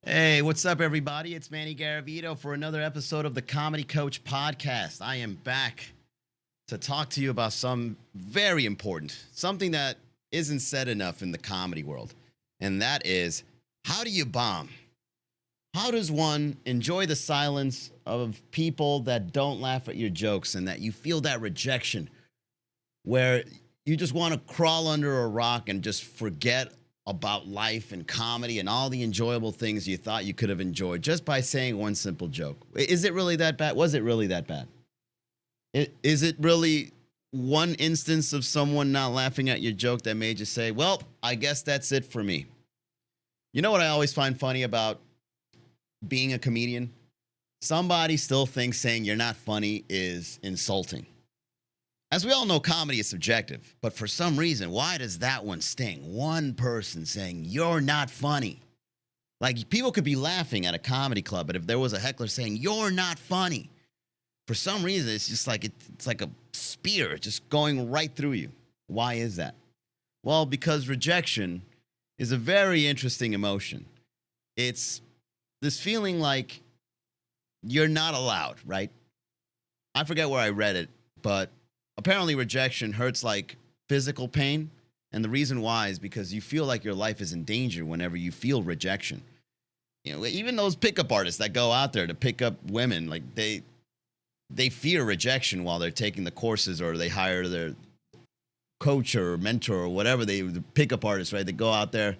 Hey, what's up, everybody? It's Manny Garavito for another episode of the Comedy Coach Podcast. I am back to talk to you about some very important, something that isn't said enough in the comedy world, and that is how do you bomb? How does one enjoy the silence of people that don't laugh at your jokes and that you feel that rejection where you just want to crawl under a rock and just forget about life and comedy and all the enjoyable things you thought you could have enjoyed just by saying one simple joke? Is it really that bad? Was it really that bad? Is it really one instance of someone not laughing at your joke that made you say, well, I guess that's it for me? You know what I always find funny about being a comedian? Somebody still thinks saying you're not funny is insulting. As we all know, comedy is subjective, but for some reason, why does that one sting? One person saying, you're not funny. Like, people could be laughing at a comedy club, but if there was a heckler saying, you're not funny, for some reason, it's just like it's like a spear just going right through you. Why is that? Well, because rejection is a very interesting emotion. It's this feeling like you're not allowed, right? I forget where I read it, but apparently rejection hurts like physical pain. And the reason why is because you feel like your life is in danger whenever you feel rejection. You know, even those pickup artists that go out there to pick up women, like they fear rejection while they're taking the courses, or they hire their coach or mentor or whatever, the pickup artists, right? They go out there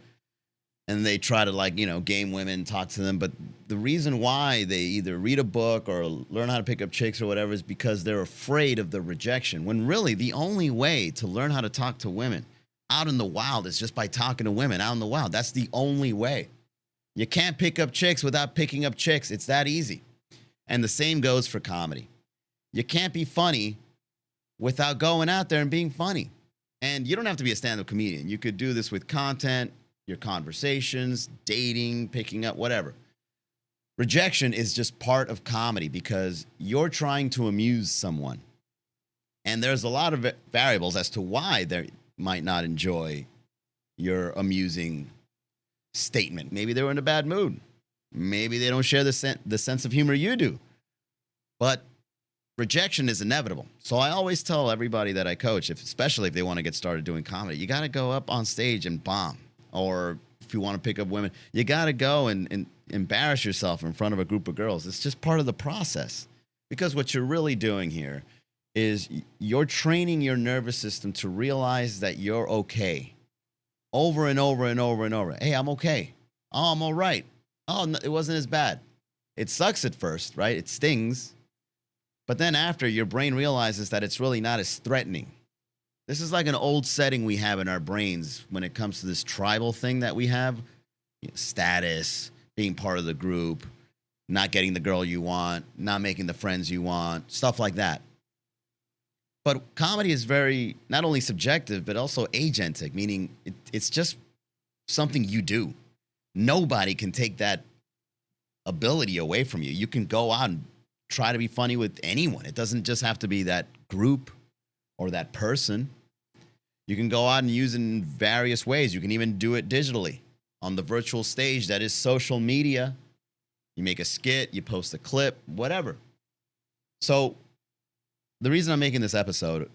and they try to, like, game women, talk to them. But the reason why they either read a book or learn how to pick up chicks or whatever is because they're afraid of the rejection, when really the only way to learn how to talk to women out in the wild is just by talking to women out in the wild. That's the only way. You can't pick up chicks without picking up chicks. It's that easy. And the same goes for comedy. You can't be funny without going out there and being funny. And you don't have to be a stand-up comedian. You could do this with content, your conversations, dating, picking up, whatever. Rejection is just part of comedy because you're trying to amuse someone. And there's a lot of variables as to why they might not enjoy your amusing statement. Maybe they were in a bad mood. Maybe they don't share the sense of humor you do. But rejection is inevitable. So I always tell everybody that I coach, especially if they want to get started doing comedy, you got to go up on stage and bomb. Or if you want to pick up women, you got to go and embarrass yourself in front of a group of girls. It's just part of the process. Because what you're really doing here is you're training your nervous system to realize that you're okay. Over and over and over and over. Hey, I'm okay. Oh, I'm all right. Oh, no, it wasn't as bad. It sucks at first, right? It stings. But then after, your brain realizes that it's really not as threatening. This is like an old setting we have in our brains when it comes to this tribal thing that we have. Status, being part of the group, not getting the girl you want, not making the friends you want, stuff like that. But comedy is very, not only subjective, but also agentic, meaning it's just something you do. Nobody can take that ability away from you. You can go out and try to be funny with anyone. It doesn't just have to be that group or that person. You can go out and use it in various ways. You can even do it digitally on the virtual stage that is social media. You make a skit, you post a clip, whatever. So the reason I'm making this episode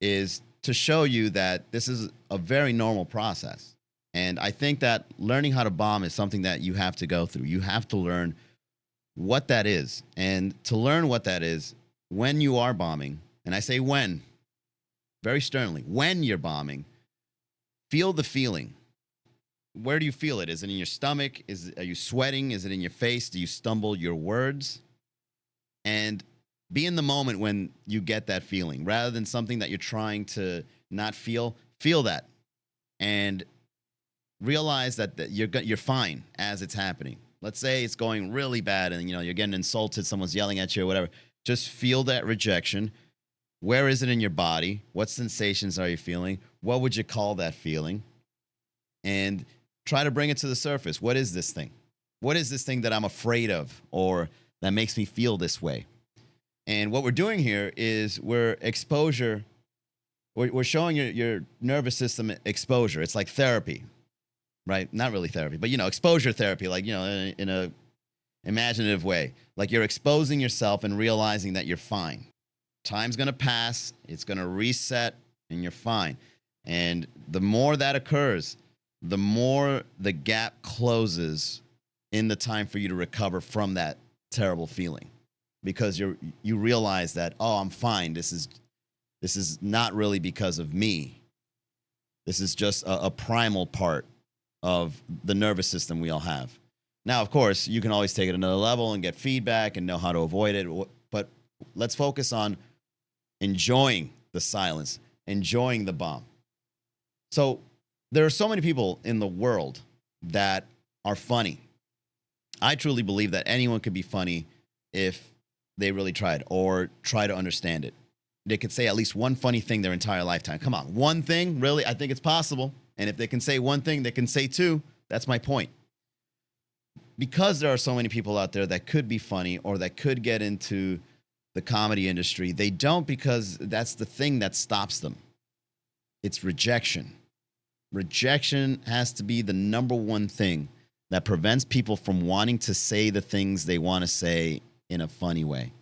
is to show you that this is a very normal process. And I think that learning how to bomb is something that you have to go through. You have to learn what that is. And to learn what that is, when you are bombing, and I say when, very sternly, when you're bombing, feel the feeling. Where do you feel it? Is it in your stomach? Are you sweating? Is it in your face? Do you stumble your words? And be in the moment when you get that feeling. Rather than something that you're trying to not feel, feel that. And realize that you're fine as it's happening. Let's say it's going really bad and you're getting insulted, someone's yelling at you or whatever. Just feel that rejection. Where is it in your body? What sensations are you feeling? What would you call that feeling? And try to bring it to the surface. What is this thing? What is this thing that I'm afraid of or that makes me feel this way? And what we're doing here is we're showing your nervous system exposure. It's like therapy. right? Not really therapy, but exposure therapy, like in a imaginative way. Like you're exposing yourself and realizing that you're fine. Time's gonna pass, it's gonna reset, and you're fine. And the more that occurs, the more the gap closes in the time for you to recover from that terrible feeling, because you realize that, oh, I'm fine. This is not really because of me. This is just a primal part of the nervous system we all have. Now, of course, you can always take it another level and get feedback and know how to avoid it. But let's focus on enjoying the silence, enjoying the bomb. So there are so many people in the world that are funny. I truly believe that anyone could be funny if they really tried or try to understand it. They could say at least one funny thing their entire lifetime. Come on, one thing? Really? I think it's possible. And if they can say one thing, they can say two. That's my point. Because there are so many people out there that could be funny or that could get into the comedy industry, they don't, because that's the thing that stops them. It's rejection. Rejection has to be the number one thing that prevents people from wanting to say the things they want to say in a funny way.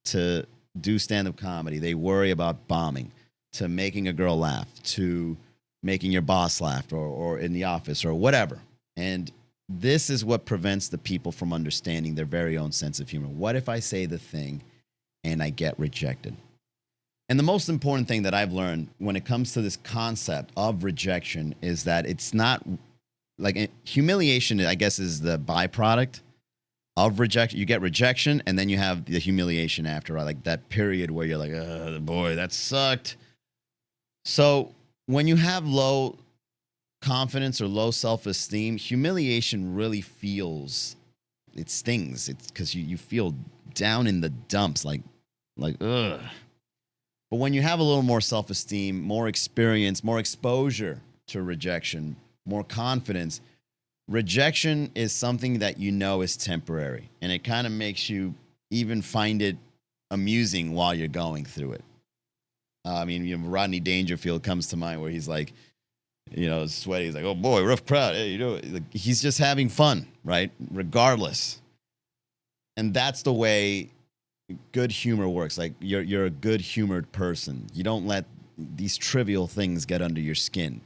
To do stand-up comedy, they worry about bombing, to making a girl laugh, to making your boss laugh, or in the office, or whatever. And this is what prevents the people from understanding their very own sense of humor. What if I say the thing and I get rejected? And the most important thing that I've learned when it comes to this concept of rejection is that it's not like humiliation, I guess, is the byproduct of rejection. You get rejection, and then you have the humiliation after, right? Like that period where you're like, oh, boy, that sucked. So when you have low confidence or low self-esteem, humiliation really feels, it stings. It's because you feel down in the dumps, like ugh. But when you have a little more self-esteem, more experience, more exposure to rejection, more confidence, rejection is something that is temporary, and it kind of makes you even find it amusing while you're going through it. Rodney Dangerfield comes to mind, where he's like, sweaty. He's like, oh boy, rough crowd. Hey, like, he's just having fun, right? Regardless. And that's the way good humor works. Like you're a good humored person. You don't let these trivial things get under your skin.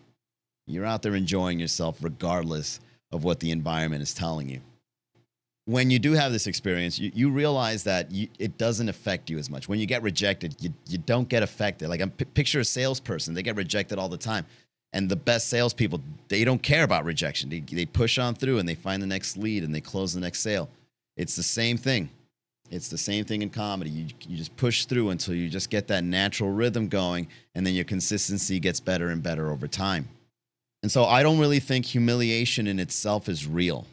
You're out there enjoying yourself regardless of what the environment is telling you. When you do have this experience, you realize that it doesn't affect you as much. When you get rejected, you don't get affected. Like, picture a salesperson. They get rejected all the time. And the best salespeople, they don't care about rejection. They push on through, and they find the next lead, and they close the next sale. It's the same thing. It's the same thing in comedy. You just push through until you just get that natural rhythm going, and then your consistency gets better and better over time. And so I don't really think humiliation in itself is real.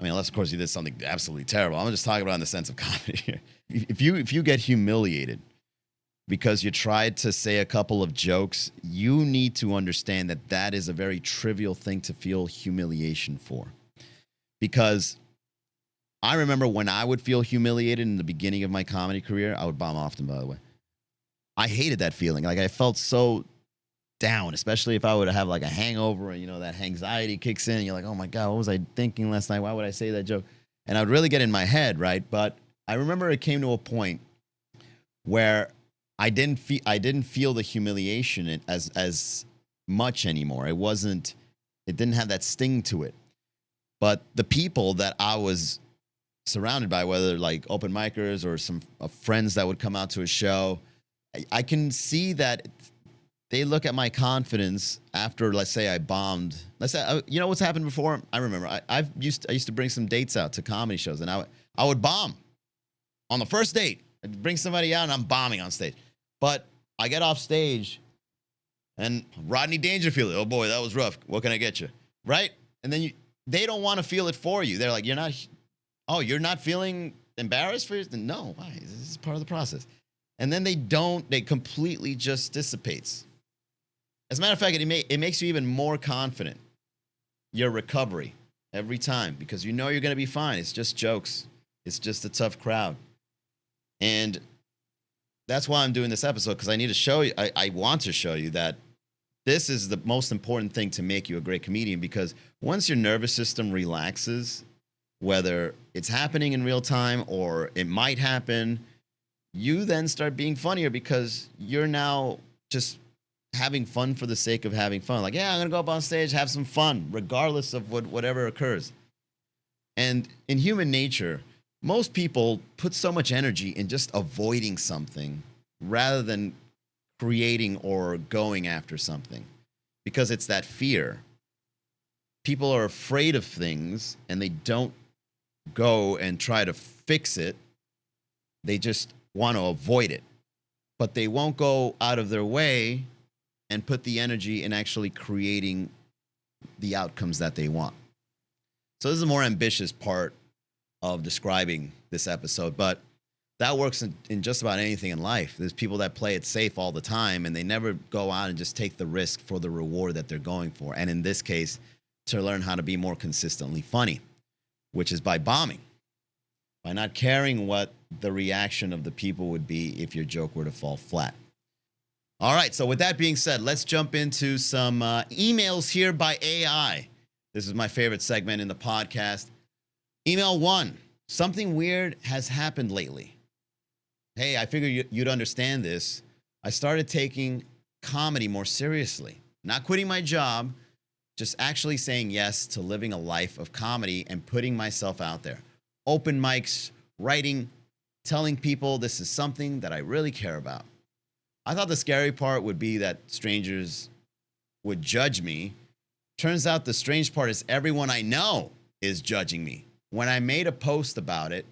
Unless, of course, you did something absolutely terrible. I'm just talking about in the sense of comedy here. If you get humiliated because you tried to say a couple of jokes, you need to understand that that is a very trivial thing to feel humiliation for. Because I remember when I would feel humiliated in the beginning of my comedy career, I would bomb often, by the way. I hated that feeling. Like, I felt so down, especially if I would have like a hangover and, that anxiety kicks in and you're like, oh my God, what was I thinking last night? Why would I say that joke? And I would really get in my head, right? But I remember it came to a point where I didn't feel the humiliation as much anymore. It didn't have that sting to it. But the people that I was surrounded by, whether like open micers or some friends that would come out to a show, I can see that they look at my confidence after, let's say, I bombed. Let's say, what's happened before? I remember I used to bring some dates out to comedy shows, and I would bomb on the first date. I'd bring somebody out, and I'm bombing on stage. But I get off stage, and Rodney Dangerfield, oh boy, that was rough. What can I get you? Right? And then they don't want to feel it for you. They're like, you're not feeling embarrassed for yourself? No, why? This is part of the process. And then they completely just dissipates. As a matter of fact, it makes you even more confident. Your recovery every time, because you're going to be fine. It's just jokes. It's just a tough crowd. And that's why I'm doing this episode, because I need to show you, I want to show you that This is the most important thing to make you a great comedian, because once your nervous system relaxes, whether it's happening in real time or it might happen, you then start being funnier because you're now just having fun for the sake of having fun. Like, yeah, I'm going to go up on stage, have some fun, regardless of whatever occurs. And in human nature, most people put so much energy in just avoiding something rather than creating or going after something, because it's that fear. People are afraid of things and they don't go and try to fix it. They just want to avoid it, but they won't go out of their way and put the energy in actually creating the outcomes that they want. So this is a more ambitious part of describing this episode, but that works in just about anything in life. There's people that play it safe all the time and they never go out and just take the risk for the reward that they're going for. And in this case, to learn how to be more consistently funny, which is by bombing, by not caring what the reaction of the people would be if your joke were to fall flat. All right, so with that being said, let's jump into some emails here by AI. This is my favorite segment in the podcast. Email 1. Something weird has happened lately. Hey, I figured you'd understand this. I started taking comedy more seriously. Not quitting my job, just actually saying yes to living a life of comedy and putting myself out there. Open mics, writing, telling people this is something that I really care about. I thought the scary part would be that strangers would judge me. Turns out the strange part is everyone I know is judging me. When I made a post about it,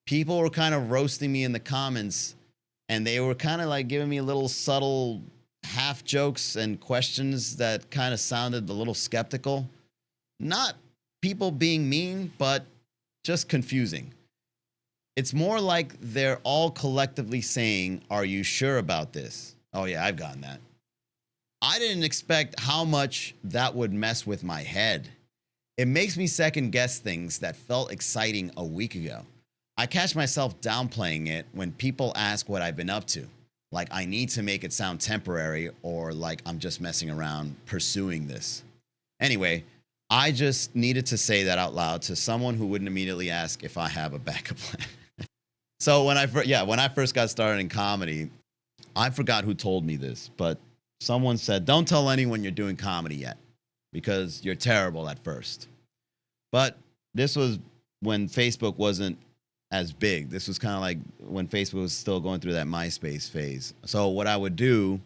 people were kind of roasting me in the comments, and they were kind of like giving me little subtle half jokes and questions that kind of sounded a little skeptical. Not people being mean, but just confusing. It's more like they're all collectively saying, "Are you sure about this?" Oh yeah, I've gotten that. I didn't expect how much that would mess with my head. It makes me second guess things that felt exciting a week ago. I catch myself downplaying it when people ask what I've been up to. Like I need to make it sound temporary, or like I'm just messing around pursuing this. Anyway, I just needed to say that out loud to someone who wouldn't immediately ask if I have a backup plan. So when I first got started in comedy, I forgot who told me this, but someone said, "Don't tell anyone you're doing comedy yet because you're terrible at first." But this was when Facebook wasn't as big. This was kind of like when Facebook was still going through that MySpace phase. So what I would do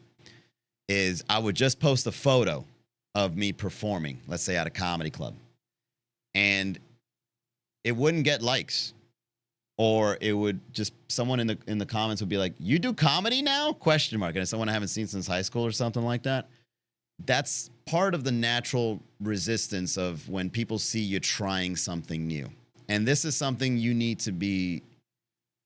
is I would just post a photo of me performing, let's say at a comedy club, and it wouldn't get likes. Or it would just, someone in the comments would be like, "You do comedy now?" Question mark. And it's someone I haven't seen since high school or something like that. That's part of the natural resistance of when people see you trying something new. And this is something you need to be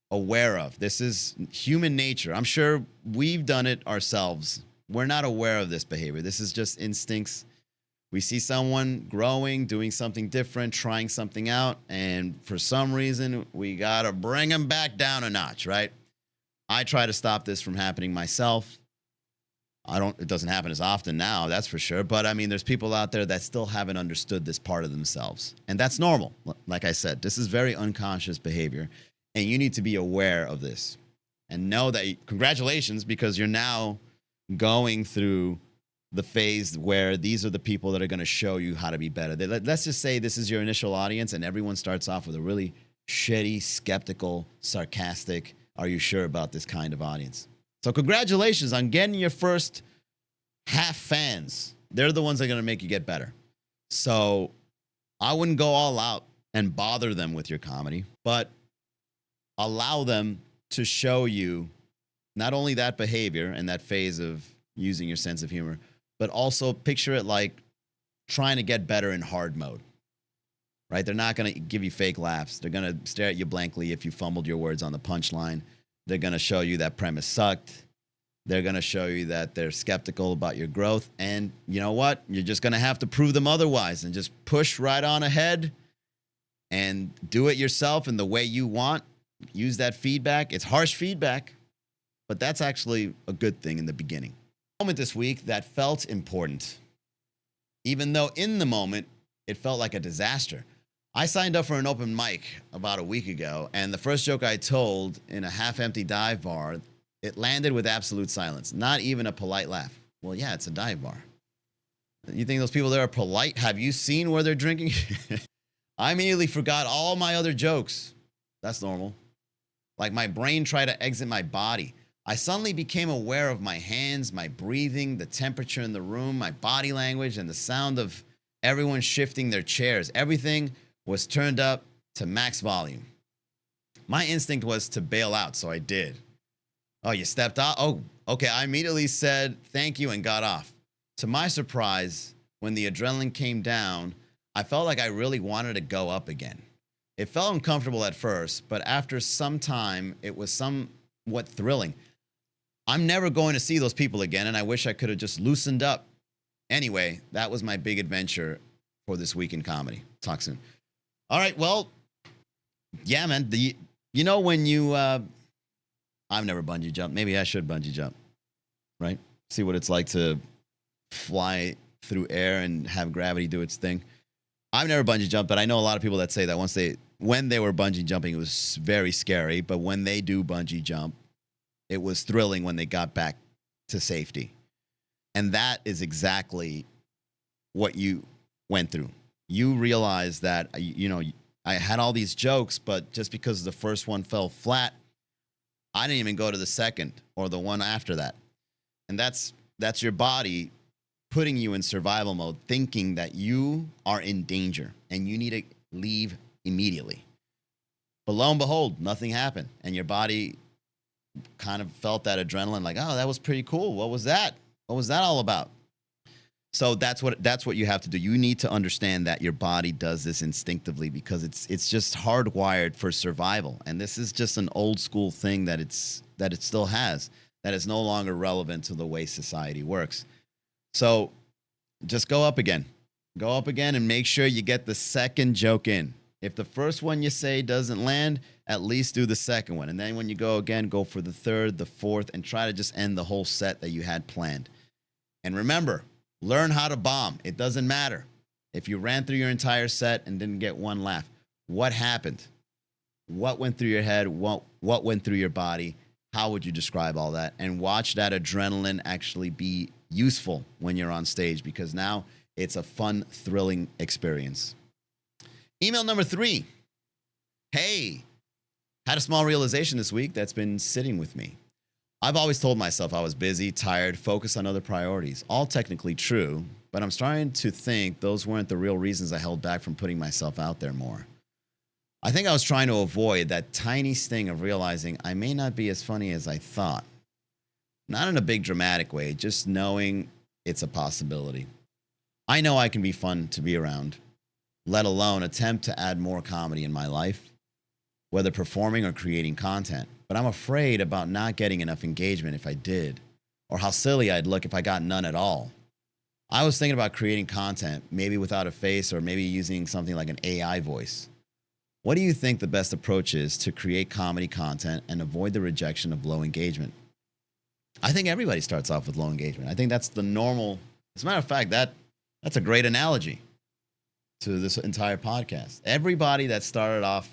aware of. This is human nature. I'm sure we've done it ourselves. We're not aware of this behavior. This is just instincts. We see someone growing, doing something different, trying something out, and for some reason, we got to bring them back down a notch, right? I try to stop this from happening myself. It doesn't happen as often now, that's for sure. But I mean, there's people out there that still haven't understood this part of themselves. And that's normal. Like I said, this is very unconscious behavior. And you need to be aware of this and know that congratulations, because you're now going through the phase where these are the people that are going to show you how to be better. Let's just say this is your initial audience and everyone starts off with a really shitty, skeptical, sarcastic, "Are you sure about this?" kind of audience. So congratulations on getting your first half fans. They're the ones that are going to make you get better. So I wouldn't go all out and bother them with your comedy, but allow them to show you not only that behavior and that phase of using your sense of humor, but also picture it like trying to get better in hard mode, right? They're not going to give you fake laughs. They're going to stare at you blankly if you fumbled your words on the punchline. They're going to show you that premise sucked. They're going to show you that they're skeptical about your growth. And you know what? You're just going to have to prove them otherwise and just push right on ahead and do it yourself in the way you want. Use that feedback. It's harsh feedback, but that's actually a good thing in the beginning. Moment this week that felt important, even though in the moment it felt like a disaster. I signed up for an open mic about a week ago, and the first joke I told in a half-empty dive bar, it landed with absolute silence, not even a polite laugh. Well, yeah, it's a dive bar. You think those people there are polite? Have you seen where they're drinking? I immediately forgot all my other jokes. That's normal. Like my brain tried to exit my body. I suddenly became aware of my hands, my breathing, the temperature in the room, my body language, and the sound of everyone shifting their chairs. Everything was turned up to max volume. My instinct was to bail out, so I did. Oh, you stepped out? Oh, okay. I immediately said thank you and got off. To my surprise, when the adrenaline came down, I felt like I really wanted to go up again. It felt uncomfortable at first, but after some time, it was somewhat thrilling. I'm never going to see those people again, and I wish I could have just loosened up. Anyway, that was my big adventure for this week in comedy. Talk soon. All right, well, yeah, man. When you, I've never bungee jumped. Maybe I should bungee jump, right? See what it's like to fly through air and have gravity do its thing. I've never bungee jumped, but I know a lot of people that say that when they were bungee jumping, it was very scary. But when they do bungee jump, it was thrilling when they got back to safety. And that is exactly what you went through. You realized that, I had all these jokes, but just because the first one fell flat, I didn't even go to the second or the one after that. And that's your body putting you in survival mode, thinking that you are in danger and you need to leave immediately. But lo and behold, nothing happened. And your body kind of felt that adrenaline like, oh, that was pretty cool. What was that? What was that all about? So that's what you have to do. You need to understand that your body does this instinctively because it's just hardwired for survival. And this is just an old school thing that it still has, that is no longer relevant to the way society works. So just go up again. Go up again and make sure you get the second joke in. If the first one you say doesn't land, at least do the second one. And then when you go again, go for the third, the fourth, and try to just end the whole set that you had planned. And remember, learn how to bomb. It doesn't matter. If you ran through your entire set and didn't get one laugh, what happened? What went through your head? What went through your body? How would you describe all that? And watch that adrenaline actually be useful when you're on stage, because now it's a fun, thrilling experience. Email number 3. Hey, had a small realization this week that's been sitting with me. I've always told myself I was busy, tired, focused on other priorities. All technically true, but I'm starting to think those weren't the real reasons I held back from putting myself out there more. I think I was trying to avoid that tiny sting of realizing I may not be as funny as I thought. Not in a big dramatic way, just knowing it's a possibility. I know I can be fun to be around, let alone attempt to add more comedy in my life, whether performing or creating content. But I'm afraid about not getting enough engagement if I did, or how silly I'd look if I got none at all. I was thinking about creating content, maybe without a face or maybe using something like an AI voice. What do you think the best approach is to create comedy content and avoid the rejection of low engagement? I think everybody starts off with low engagement. I think that's the normal. As a matter of fact, that's a great analogy to this entire podcast. Everybody that started off,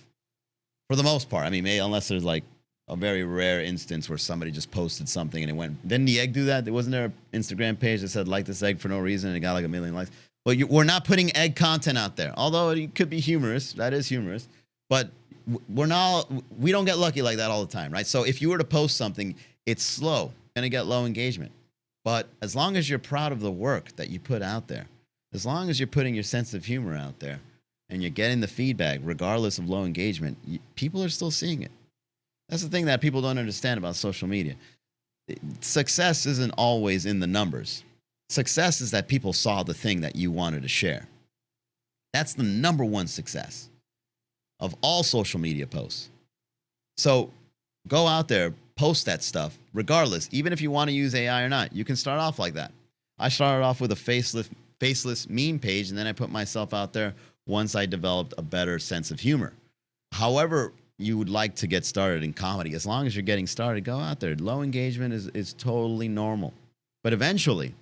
for the most part, I mean, maybe unless there's like a very rare instance where somebody just posted something and it went. Didn't the egg do that? There wasn't there an Instagram page that said like this egg for no reason and it got like 1 million likes. But we're not putting egg content out there, although it could be humorous. That is humorous, but we don't get lucky like that all the time, right? So if you were to post something, it's slow, gonna get low engagement. But as long as you're proud of the work that you put out there, as long as you're putting your sense of humor out there and you're getting the feedback, regardless of low engagement, people are still seeing it. That's the thing that people don't understand about social media. Success isn't always in the numbers. Success is that people saw the thing that you wanted to share. That's the number one success of all social media posts. So go out there, post that stuff, regardless, even if you want to use AI or not. You can start off like that. I started off with a faceless meme page, and then I put myself out there once I developed a better sense of humor. However you would like to get started in comedy, as long as you're getting started, go out there. Low engagement is totally normal. But eventually,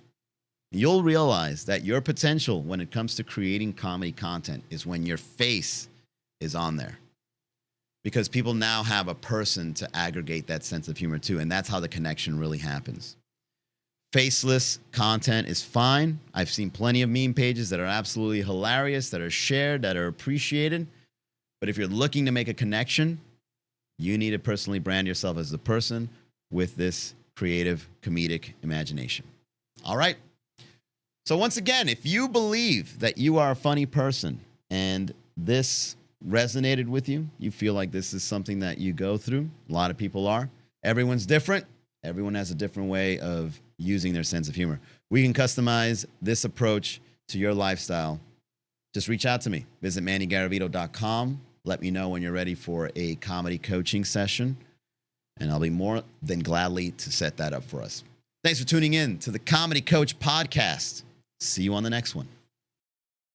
you'll realize that your potential when it comes to creating comedy content is when your face is on there. Because people now have a person to aggregate that sense of humor to, and that's how the connection really happens. Faceless content is fine. I've seen plenty of meme pages that are absolutely hilarious, that are shared, that are appreciated. But if you're looking to make a connection, you need to personally brand yourself as the person with this creative, comedic imagination. All right. So once again, if you believe that you are a funny person and this resonated with you, you feel like this is something that you go through, a lot of people are. Everyone's different. Everyone has a different way of using their sense of humor. We can customize this approach to your lifestyle. Just reach out to me. Visit mannygaravito.com. Let me know when you're ready for a comedy coaching session, and I'll be more than gladly to set that up for us. Thanks for tuning in to the Comedy Coach Podcast. See you on the next one.